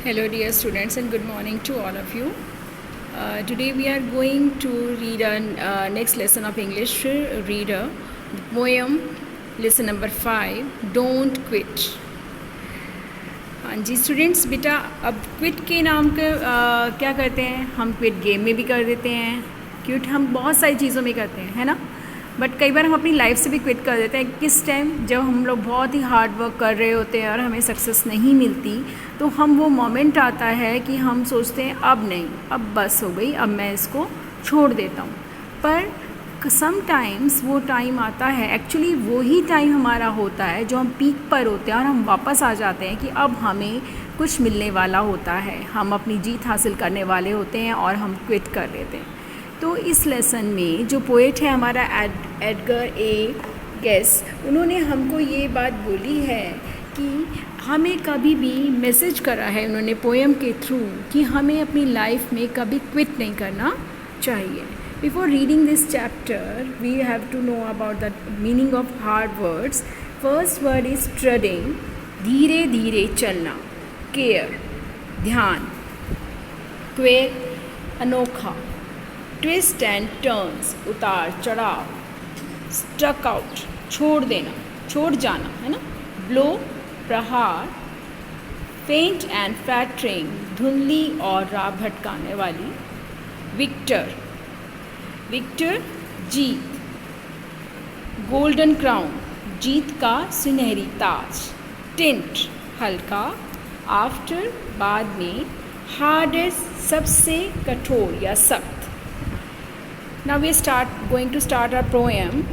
Hello dear students and good morning to all of you. Today we are going to read our next lesson of English reader, the poem lesson number 5, Don't Quit. हाँ जी students, बेटा अब quit के नाम के क्या करते हैं हम? क्विट गेम में भी कर देते हैं, क्विट हम बहुत सारी चीज़ों में करते हैं, है ना। बट कई बार हम अपनी लाइफ से भी क्विट कर देते हैं। किस टाइम? जब हम लोग बहुत ही हार्ड वर्क कर रहे होते हैं और हमें सक्सेस नहीं मिलती, तो हम वो मोमेंट आता है कि हम सोचते हैं अब नहीं, अब बस हो गई, अब मैं इसको छोड़ देता हूँ। पर समटाइम्स वो टाइम आता है, एक्चुअली वही टाइम हमारा होता है जो हम पीक पर होते हैं और हम वापस आ जाते हैं कि अब हमें कुछ मिलने वाला होता है, हम अपनी जीत हासिल करने वाले होते हैं और हम क्विट कर देते हैं। तो इस लेसन में जो पोएट है हमारा एडगर ए गेस, उन्होंने हमको ये बात बोली है कि हमें कभी भी मैसेज करा है उन्होंने पोएम के थ्रू कि हमें अपनी लाइफ में कभी क्विट नहीं करना चाहिए। Before reading this chapter we have to know about the meaning of hard words. First word is trading, धीरे धीरे चलना, केयर ध्यान, क्वेल अनोखा, ट्विस्ट एंड टर्न्स उतार चढ़ाव, स्टक आउट छोड़ देना, छोड़ जाना, है ना, ब्लो प्रहार, फेंट एंड फ्लैटरिंग धुंधली और राह भटकाने वाली, विक्टर विक्टर जीत, गोल्डन क्राउन जीत का सुनहरी ताज, टिंट हल्का, आफ्टर बाद में, हार्डेस्ट सबसे कठोर या सख्त। Now we going to start our poem.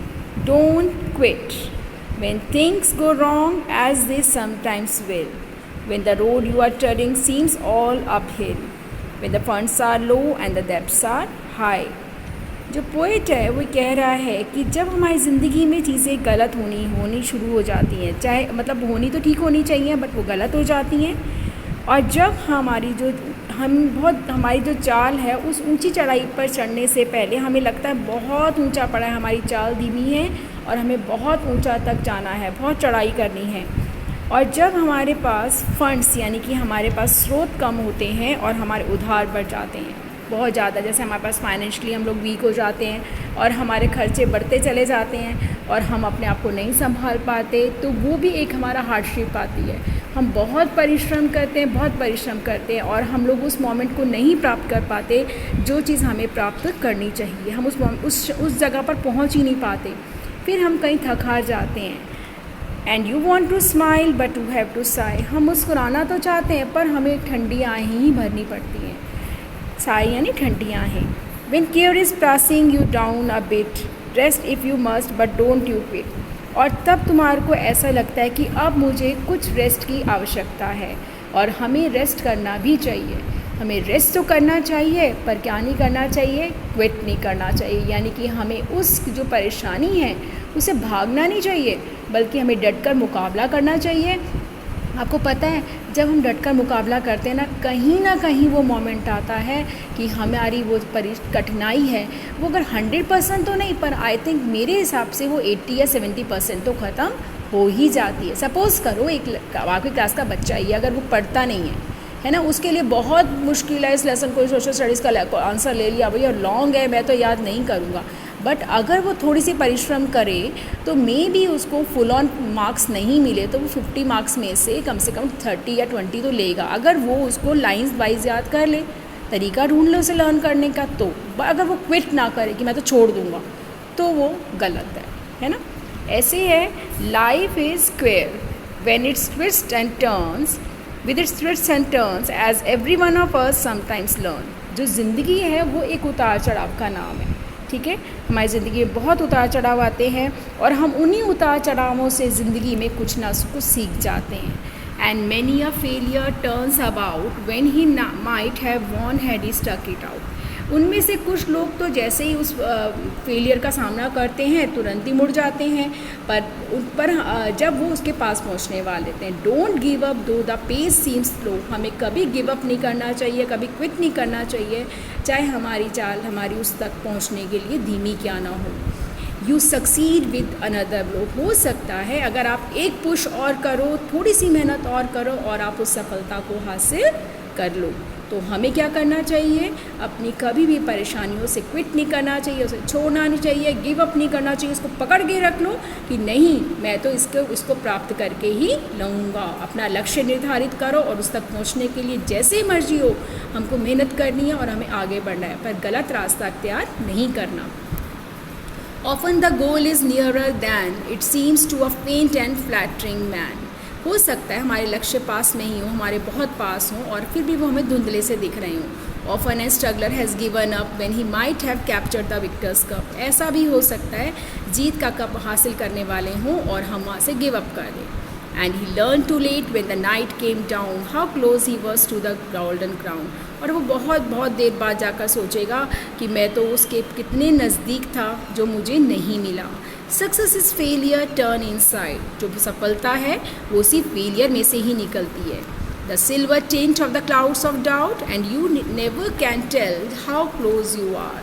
Don't quit when things go wrong, as they sometimes will. When the road you are treading seems all uphill. When the funds are low and the debts are high. जो poet है वो कह रहा है कि जब हमारी ज़िंदगी में चीज़ें गलत होनी शुरू हो जाती हैं, चाहे मतलब होनी तो ठीक होनी चाहिए बट वो गलत हो जाती हैं, और जब हमारी जो चाल है उस ऊंची चढ़ाई पर चढ़ने से पहले हमें लगता है बहुत ऊंचा पड़ा है, हमारी चाल धीमी है और हमें बहुत ऊंचा तक जाना है, बहुत चढ़ाई करनी है। और जब हमारे पास फंड्स यानी कि हमारे पास स्रोत कम होते हैं और हमारे उधार बढ़ जाते हैं बहुत ज़्यादा, जैसे हमारे पास फाइनेंशियली हम लोग वीक हो जाते हैं और हमारे खर्चे बढ़ते चले जाते हैं और हम अपने आप को नहीं संभाल पाते, तो वो भी एक हमारा हार्डशिप आती है। हम बहुत परिश्रम करते हैं और हम लोग उस मोमेंट को नहीं प्राप्त कर पाते जो चीज़ हमें प्राप्त करनी चाहिए, हम उस जगह पर पहुंच ही नहीं पाते, फिर हम कहीं थक हार जाते हैं। And you want to smile but you have to sigh, हम मुस्कुराना तो चाहते हैं पर हमें ठंडी आहें ही भरनी पड़ती हैं। साई यानी ठंडी आहें। When care is pressing you down a bit, rest if you must but don't you quit. और तब तुम्हारे को ऐसा लगता है कि अब मुझे कुछ रेस्ट की आवश्यकता है, और हमें रेस्ट करना भी चाहिए। हमें रेस्ट तो करना चाहिए पर क्या नहीं करना चाहिए? क्विट नहीं करना चाहिए, यानी कि हमें उस जो परेशानी है उसे भागना नहीं चाहिए बल्कि हमें डटकर मुकाबला करना चाहिए। आपको पता है जब हम डटकर मुकाबला करते हैं ना कहीं वो मोमेंट आता है कि हमारी वो कठिनाई है वो अगर 100% तो नहीं, पर आई थिंक मेरे हिसाब से वो 80 या 70% तो ख़त्म हो ही जाती है। सपोज़ करो एक आपकी क्लास का बच्चा ही अगर वो पढ़ता नहीं है ना, उसके लिए बहुत मुश्किल है इस लेसन को, सोशल स्टडीज़ का आंसर ले लिया भैया लॉन्ग है मैं तो याद नहीं करूँगा, बट अगर वो थोड़ी सी परिश्रम करे तो मे भी उसको फुल ऑन मार्क्स नहीं मिले तो वो 50 मार्क्स में से कम 30 या 20 तो लेगा, अगर वो उसको लाइंस वाइज याद कर ले, तरीका ढूंढ ले उसे लर्न करने का। तो अगर वो क्विट ना करे कि मैं तो छोड़ दूँगा तो वो गलत है ना। ऐसे है life is square when its twist and turns with its twist and turns as every one of us sometimes learn. जो ज़िंदगी है वो एक उतार चढ़ाव का नाम है, ठीक है। हमारी ज़िंदगी में बहुत उतार चढ़ाव आते हैं और हम उन्हीं उतार चढ़ावों से ज़िंदगी में कुछ ना कुछ सीख जाते हैं। And many a failure turns about when he might have won had he stuck it out. उनमें से कुछ लोग तो जैसे ही उस फेलियर का सामना करते हैं तुरंत ही मुड़ जाते हैं, पर जब वो उसके पास पहुंचने वाले थे। डोंट गिव अप दो द पेस सीम्स स्लो, हमें कभी गिव अप नहीं करना चाहिए, कभी क्विट नहीं करना चाहिए, चाहे हमारी चाल हमारी उस तक पहुंचने के लिए धीमी क्या ना हो। You succeed with another blow. हो सकता है अगर आप एक पुश और करो, थोड़ी सी मेहनत और करो और आप उस सफलता को हासिल कर लो। तो हमें क्या करना चाहिए, अपनी कभी भी परेशानियों से क्विट नहीं करना चाहिए, उसे छोड़ना नहीं चाहिए, गिव अप नहीं करना चाहिए, उसको पकड़ के रख लो कि नहीं मैं तो इसको प्राप्त करके ही लूँगा। अपना लक्ष्य निर्धारित करो और उस तक पहुँचने के लिए जैसे मर्जी हो हमको मेहनत करनी है और हमें आगे बढ़ना है, पर गलत रास्ता अख्तियार नहीं करना। Often the goal is nearer than it seems to a faint and flattering man। हो सकता है हमारे लक्ष्य पास में ही हो, हमारे बहुत पास हो और फिर भी वो हमें धुंधले से दिख रहे हों। Often a struggler has given up when he might have captured the victor's cup। ऐसा भी हो सकता है जीत का कप हासिल करने वाले हों और हम वहाँ से गिव अप कर दें। And he learned too late when the night came down how close he was to the golden crown। और वो बहुत देर बाद जाकर सोचेगा कि मैं तो उसके कितने नज़दीक था जो मुझे नहीं मिला। Success is failure turn inside. जो सफलता है वो सिर्फ फेलियर में से ही निकलती है। The silver tint of the clouds of doubt and you never can tell how close you are.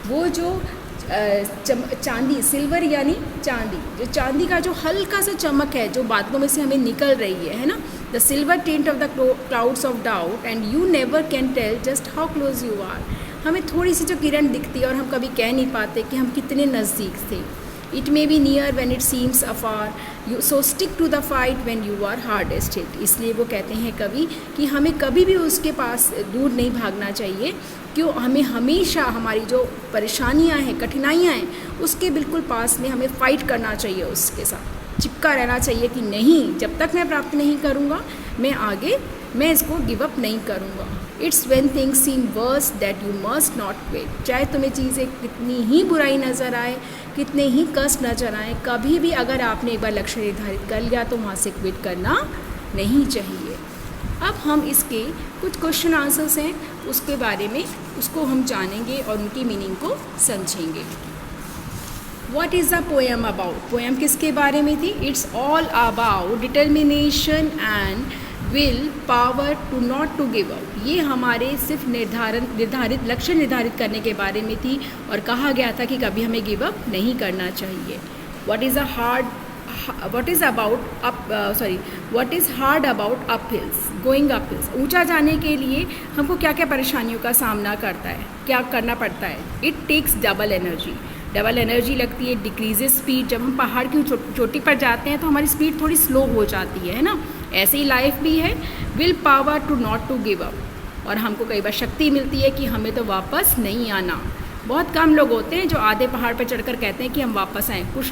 वो जो चांदी, सिल्वर यानी चांदी, जो चांदी का जो हल्का सा चमक है जो बादलों में से हमें निकल रही है ना, the silver tint of the clouds of doubt and you never can tell just how close you are. हमें थोड़ी सी जो किरण दिखती है और हम कभी कह नहीं पाते कि हम कितने नज़दीक थे। It may be near when it seems afar, you so stick to the fight when you are hardest hit. इसलिए वो कहते हैं कवि कि हमें कभी भी उसके पास दूर नहीं भागना चाहिए, क्यों हमें हमेशा हमारी जो परेशानियां हैं, कठिनाइयां हैं, उसके बिल्कुल पास में हमें फ़ाइट करना चाहिए, उसके साथ चिपका रहना चाहिए कि नहीं, जब तक मैं प्राप्त नहीं करूँगा मैं इसको गिव अप नहीं करूँगा। It's when things seem worse that you must not quit. चाहे तुम्हें चीज़ें कितनी ही बुराई नज़र आए, कितने ही कष्ट नज़र आए, कभी भी अगर आपने एक बार लक्ष्य निर्धारित कर लिया तो वहाँ से क्विट करना नहीं चाहिए। अब हम इसके कुछ क्वेश्चन आंसर्स हैं उसके बारे में, उसको हम जानेंगे और उनकी मीनिंग को समझेंगे। What is the poem about? Poem किसके बारे में थी? It's all about determination and will power to not to give up. ये हमारे सिर्फ निर्धारित लक्ष्य निर्धारित करने के बारे में थी और कहा गया था कि कभी हमें गिव अप नहीं करना चाहिए। What is hard about uphills, going uphills? ऊंचा जाने के लिए हमको क्या क्या परेशानियों का सामना क्या करना पड़ता है? It takes double एनर्जी लगती है। डिक्रीजेज स्पीड, जब हम पहाड़ की चोटी पर जाते हैं तो हमारी स्पीड थोड़ी स्लो हो जाती है ना, ऐसे ही लाइफ भी है। Will power to not to give up, और हमको कई बार शक्ति मिलती है कि हमें तो वापस नहीं आना। बहुत कम लोग होते हैं जो आधे पहाड़ पर चढ़कर कहते हैं कि हम वापस आएँ। कुछ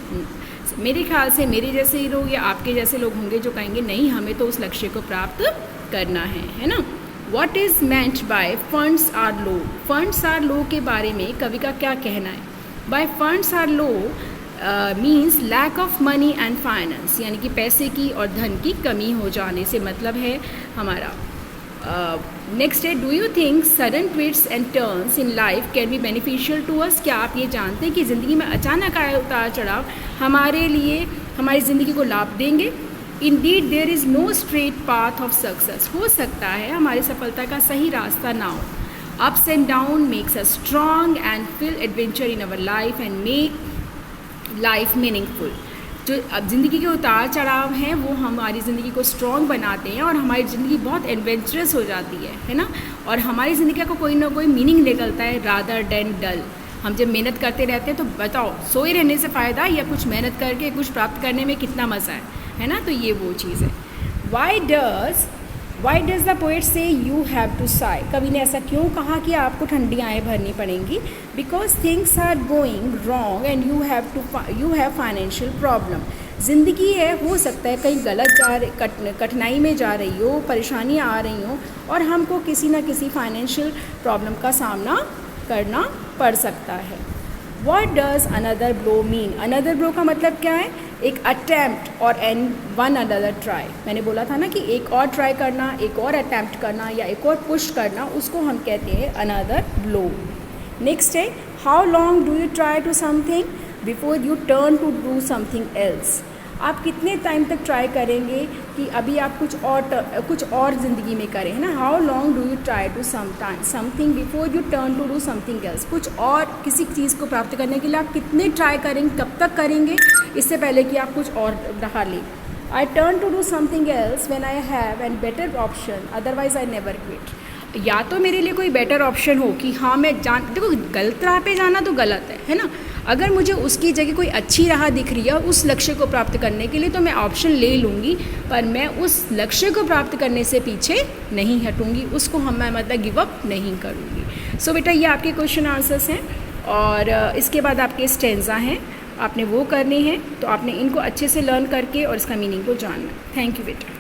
मेरे ख्याल से मेरे जैसे ही लोग या आपके जैसे लोग होंगे जो कहेंगे नहीं, हमें तो उस लक्ष्य को प्राप्त करना है ना। What is meant by funds are low? Funds are low के बारे में कवि का क्या कहना है? By funds are low means lack of money and finance, यानी कि पैसे की और धन की कमी हो जाने से मतलब है हमारा। नेक्स्ट है, do you think sudden twist and turns in life can be beneficial to us? क्या आप ये जानते हैं कि ज़िंदगी में अचानक आए उतार चढ़ाव हमारे लिए हमारी ज़िंदगी को लाभ देंगे? Indeed there is no straight path of success. हो सकता है हमारी सफलता का सही रास्ता ना हो। Ups and down makes us strong and feel adventure in our life and make life meaningful। जो अब ज़िंदगी के उतार चढ़ाव हैं वो हमारी ज़िंदगी को स्ट्रॉन्ग बनाते हैं और हमारी ज़िंदगी बहुत एडवेंचरस हो जाती है ना, और हमारी ज़िंदगी का कोई ना कोई मीनिंग निकलता है रादर देन डल। हम जब मेहनत करते रहते हैं तो बताओ सोए रहने से फ़ायदा या कुछ मेहनत करके कुछ प्राप्त करने में कितना मज़ा है ना। तो ये वो चीज़ है। Why does the poet say you have to sigh? कवि ने ऐसा क्यों कहा कि आपको ठंडी आँखें भरनी पड़ेंगी? Because things are going wrong and you have financial problem। ज़िंदगी है, हो सकता है कहीं गलत कठिनाई में जा रही हो, परेशानियाँ आ रही हो और हमको किसी न किसी फाइनेंशियल प्रॉब्लम का सामना करना पड़ सकता है। What does another blow mean? Another blow का मतलब क्या है? एक अटैम्प्ट और वन अनदर ट्राई। मैंने बोला था ना कि एक और ट्राई करना, एक और अटैम्प्ट करना या एक और पुश करना, उसको हम कहते हैं अनदर ब्लो। नेक्स्ट है, how long do you try to something before you turn to do something else? आप कितने टाइम तक ट्राई करेंगे कि अभी आप कुछ और ज़िंदगी में करें, है ना। How long do you try to something before you turn to do something else. कुछ और किसी चीज़ को प्राप्त करने के लिए आप कितने ट्राई करेंगे, कब तक करेंगे, इससे पहले कि आप कुछ और रहा लें। I turn to do something else when I have an better option, otherwise I never quit. या तो मेरे लिए कोई बेटर ऑप्शन हो कि हाँ मैं देखो गलत राह पे जाना तो गलत है ना। अगर मुझे उसकी जगह कोई अच्छी राह दिख रही है उस लक्ष्य को प्राप्त करने के लिए, तो मैं ऑप्शन ले लूँगी, पर मैं उस लक्ष्य को प्राप्त करने से पीछे नहीं हटूँगी, उसको मैं मतलब गिव अप नहीं करूँगी। सो बेटा ये आपके क्वेश्चन आंसर्स हैं, और इसके बाद आपके स्टेंजा हैं, आपने वो करने हैं। तो आपने इनको अच्छे से लर्न करके और इसका मीनिंग को जानना है। थैंक यू बेटा।